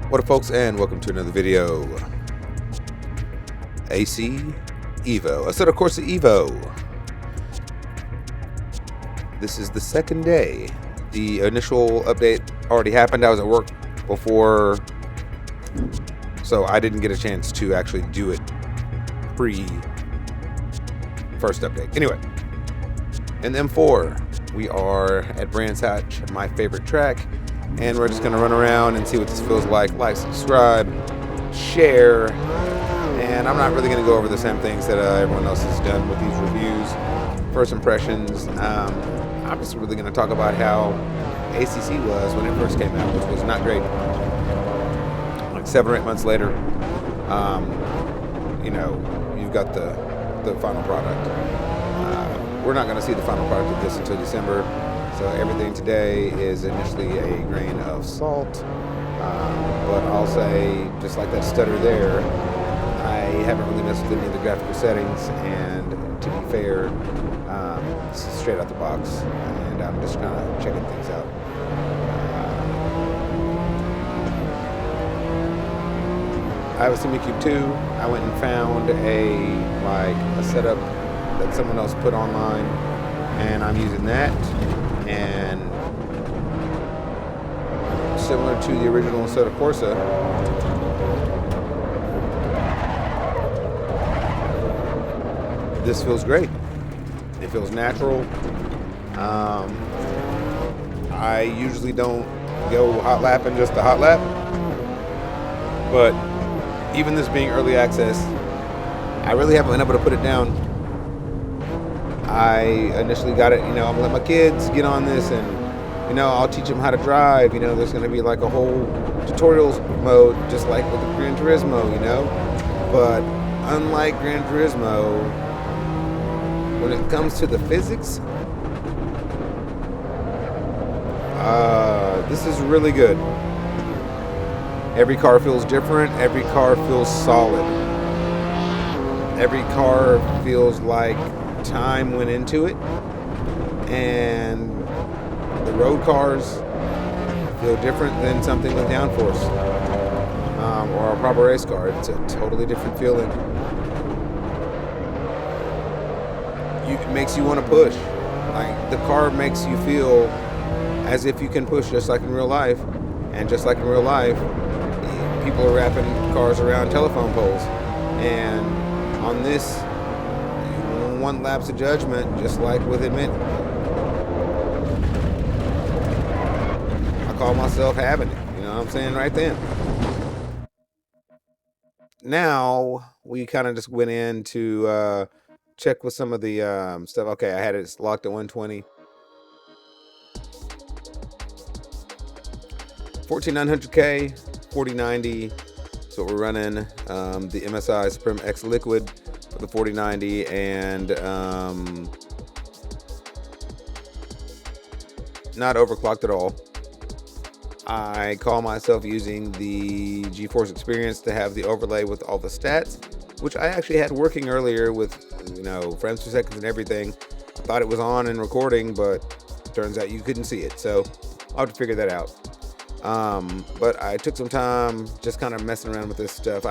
What up, folks, and welcome to another video. AC EVO. I said, of course, the EVO. This is the second day. The initial update already happened. I was at work before, so I didn't get a chance to actually do it pre-first update. Anyway, in the M4, we are at Brands Hatch, my favorite track. And we're just going to run around and see what this feels like. Like, subscribe, share. And I'm not really going to go over the same things that everyone else has done with these reviews. First impressions. I'm just really going to talk about how ACC was when it first came out, which was not great. Like 7 or 8 months later, you've got the final product. We're not going to see the final product of this until December. So everything today is initially a grain of salt, but I'll say, just like that stutter there, I haven't really messed with any of the graphical settings, and to be fair, this is straight out the box, and I'm just kind of checking things out. I have a SimiCube 2. I went and found a setup that someone else put online, and I'm using that. And similar to the original Soda Corsa, this feels great. It feels natural. I usually don't go hot lapping just to hot lap, but even this being early access, I really haven't been able to put it down. I initially got it, I'm gonna let my kids get on this, and I'll teach them how to drive. There's gonna be like a whole tutorials mode, just like with the Gran Turismo, But unlike Gran Turismo, when it comes to the physics, this is really good. Every car feels different. Every car feels solid. Every car feels like time went into it, and the road cars feel different than something with downforce, or a proper race car. It's a totally different feeling. It makes you want to push. Like, the car makes you feel as if you can push just like in real life, and just like in real life, people are wrapping cars around telephone poles, and on this, one lapse of judgment, just like with Admit. I call myself having it, you know what I'm saying, right then. Now, we kind of just went in to check with some of the stuff. Okay, I had it locked at 120. 14900K, 4090. So we're running the MSI Supreme X Liquid for the 4090, and not overclocked at all. I call myself using the GeForce Experience to have the overlay with all the stats, which I actually had working earlier with frames per second and everything. I thought it was on and recording, but turns out you couldn't see it, so I'll have to figure that out. But I took some time just kind of messing around with this stuff.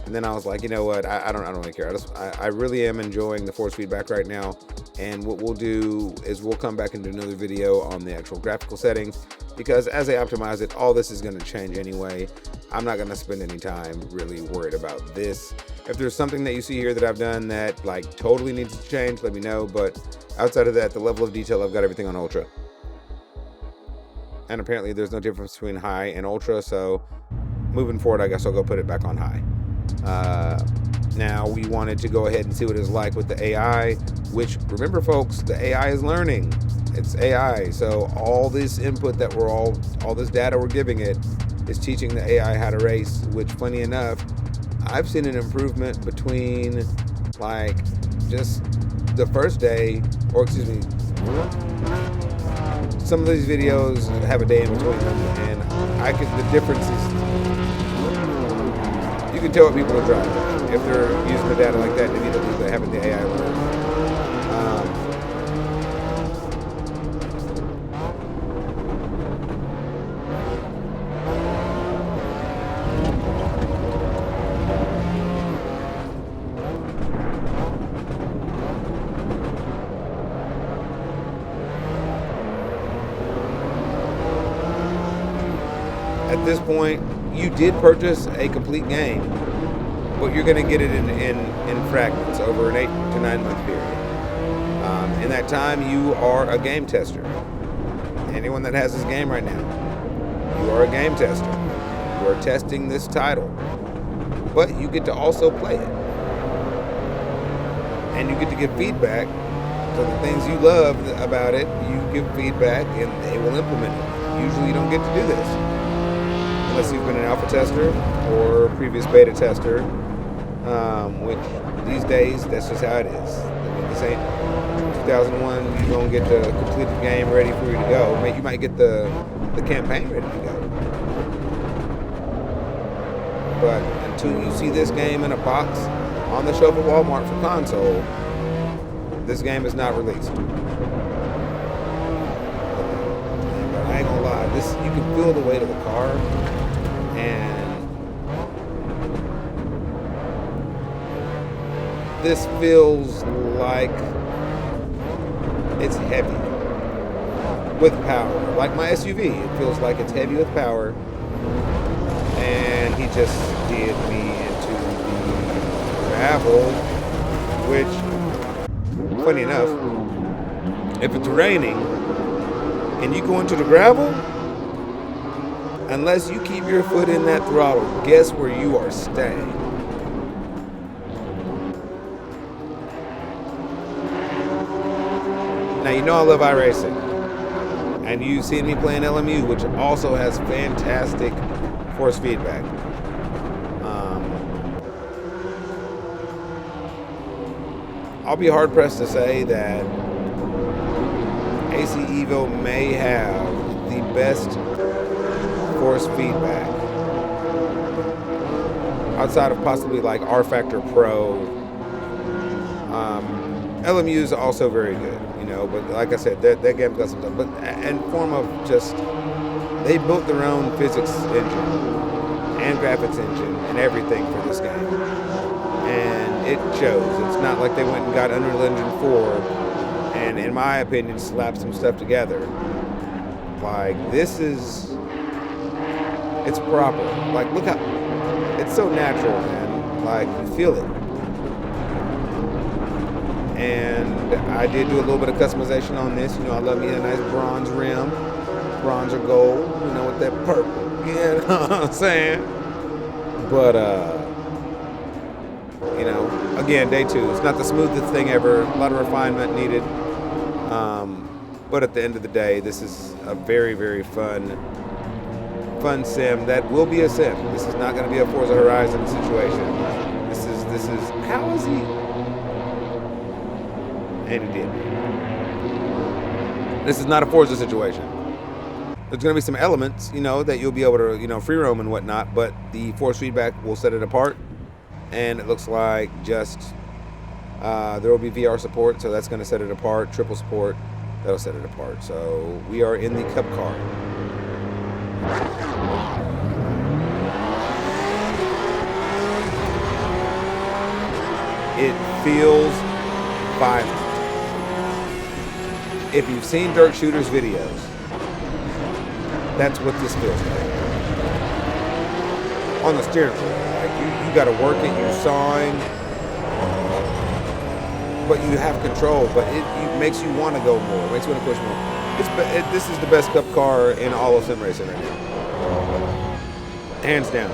And then I was like, you know what? I don't really care. I really am enjoying the force feedback right now. And what we'll do is we'll come back and do another video on the actual graphical settings, because as I optimize it, all this is going to change anyway. I'm not going to spend any time really worried about this. If there's something that you see here that I've done that totally needs to change, let me know. But outside of that, the level of detail, I've got everything on ultra. And apparently there's no difference between high and ultra, so moving forward, I guess I'll go put it back on high. Now, we wanted to go ahead and see what it's like with the AI, which, remember folks, the AI is learning. It's AI, so all this input that all this data we're giving it is teaching the AI how to race, which, funny enough, I've seen an improvement between just the first day, or excuse me, some of these videos have a day in between them, and the difference is, you can tell what people are driving if they're using the data like that immediately. They're having the AI learn. at this point, you did purchase a complete game, but you're going to get it in fragments over an 8 to 9 month period. In that time, you are a game tester. Anyone that has this game right now, you are a game tester. You are testing this title, but you get to also play it. And you get to give feedback. So the things you love about it, you give feedback and they will implement it. Usually you don't get to do this unless you've been an alpha tester or a previous beta tester, which these days, that's just how it is. I mean, this ain't 2001, you don't get the completed game ready for you to go. You might get the campaign ready to go. But until you see this game in a box on the shelf at Walmart for console, this game is not released. But I ain't gonna lie, you can feel the weight of the car, and this feels like it's heavy with power. Like my SUV, it feels like it's heavy with power, and he just did me into the gravel, which, funny enough, if it's raining and you go into the gravel, unless you keep your foot in that throttle, guess where you are staying? Now, you know I love iRacing, and you've seen me playing LMU, which also has fantastic force feedback. I'll be hard pressed to say that AC EVO may have the best force feedback outside of possibly like R Factor Pro. LMU is also very good, but like I said, that game's got some stuff. But in form of just, they built their own physics engine and graphics engine and everything for this game. And it shows. It's not like they went and got Unreal Engine 4 and, in my opinion, slapped some stuff together. Like, this is, it's proper. Like, look how, it's so natural, man. Like, you feel it. And I did do a little bit of customization on this. I love me a nice bronze rim, bronze or gold, with that purple. You know what I'm saying? But, again, day 2. It's not the smoothest thing ever. A lot of refinement needed. But at the end of the day, this is a very, very fun sim that will be a sim. This is not going to be a Forza Horizon situation. This is, how is he? And he did. This is not a Forza situation. There's going to be some elements, that you'll be able to, free roam and whatnot, but the force feedback will set it apart. And it looks like just there will be VR support, so that's going to set it apart. Triple support, that'll set it apart. So we are in the Cup car. It feels violent. If you've seen Dirt Shooters videos, that's what this feels like. On the steering wheel, like you got to work it, you're sawing, but you have control. But it makes you want to go more. It makes you want to push more. This is the best Cup car in all of sim racing right now, hands down.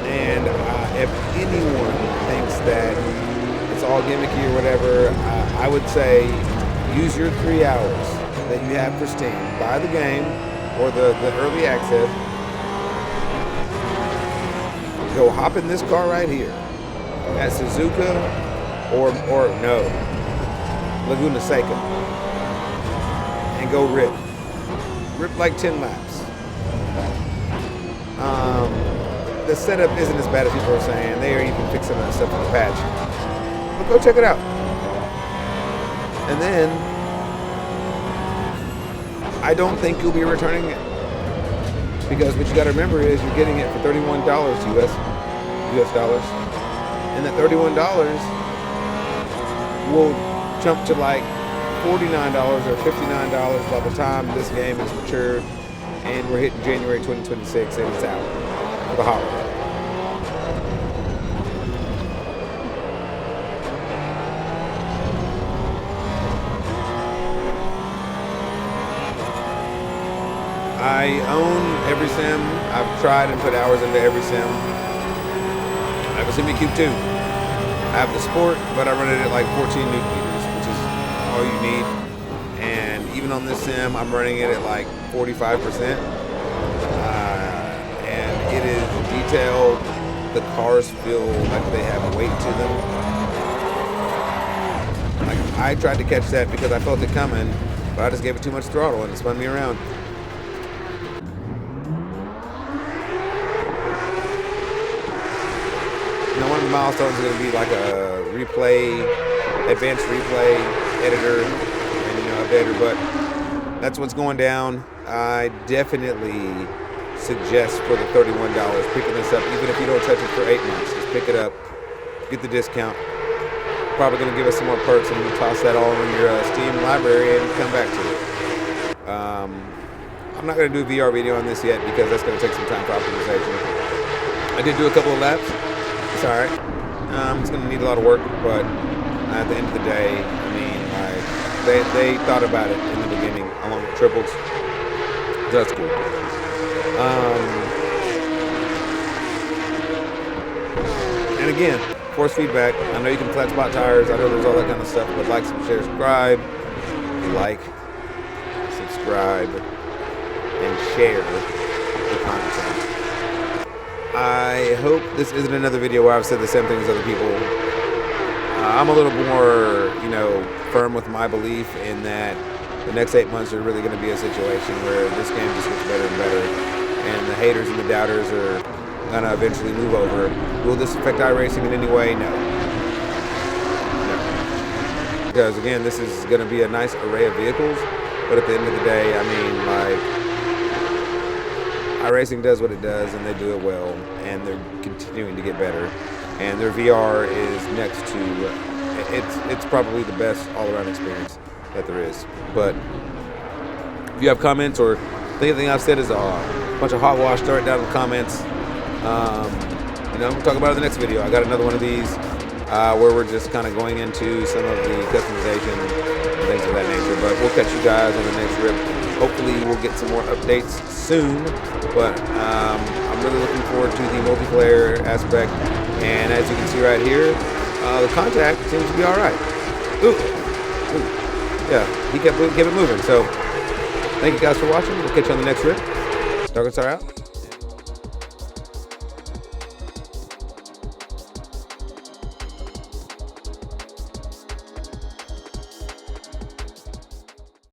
And if anyone thinks that it's all gimmicky or whatever, I would say use your 3 hours that you have for Steam. Buy the game or the early access. Go hop in this car right here at Suzuka or no, Laguna Seca, and go rip like 10 laps. The setup isn't as bad as people are saying. They are even fixing that stuff in the patch. But go check it out. And then, I don't think you'll be returning it. Because what you got to remember is you're getting it for $31 US dollars. And that $31 will jump to like $49 or $59 by the time this game is matured, and we're hitting January 2026 and it's out for the holiday. I own every sim. I've tried and put hours into every sim. I have a SimiCube 2. I have the Sport, but I run it at like 14 newton meters, which is all you need. And even on this sim, I'm running it at like 45%. And it is detailed. The cars feel like they have weight to them. Like, I tried to catch that because I felt it coming, but I just gave it too much throttle and it spun me around. One of the milestones is going to be like a advanced replay editor and updater, but that's what's going down. I definitely suggest for the $31 picking this up, even if you don't touch it for 8 months. Just pick it up, get the discount. Probably going to give us some more perks, and you toss that all in your Steam library and come back to it. I'm not going to do a VR video on this yet because that's going to take some time for optimization. I did do a couple of laps. It's all right. It's going to need a lot of work, but at the end of the day, I mean, like, they thought about it in the beginning, along with triples. That's cool. And again, force feedback. I know you can flat spot tires. I know there's all that kind of stuff, but like, share, subscribe, and share the content. I hope this isn't another video where I've said the same thing as other people. I'm a little more, firm with my belief in that the next 8 months are really going to be a situation where this game just gets better and better, and the haters and the doubters are going to eventually move over. Will this affect iRacing in any way? No. Because again, this is going to be a nice array of vehicles, but at the end of the day, I mean, like, iRacing does what it does, and they do it well, and they're continuing to get better. And their VR is next to, it's probably the best all-around experience that there is. But if you have comments or anything I've said is a bunch of hogwash, throw it down in the comments. We'll talk about it in the next video. I got another one of these where we're just kind of going into some of the customization and things of that nature. But we'll catch you guys on the next rip. Hopefully we'll get some more updates soon, but I'm really looking forward to the multiplayer aspect. And as you can see right here, the contact seems to be all right. Ooh. Yeah, he kept it moving. So thank you guys for watching. We'll catch you on the next rip. Darkness are out.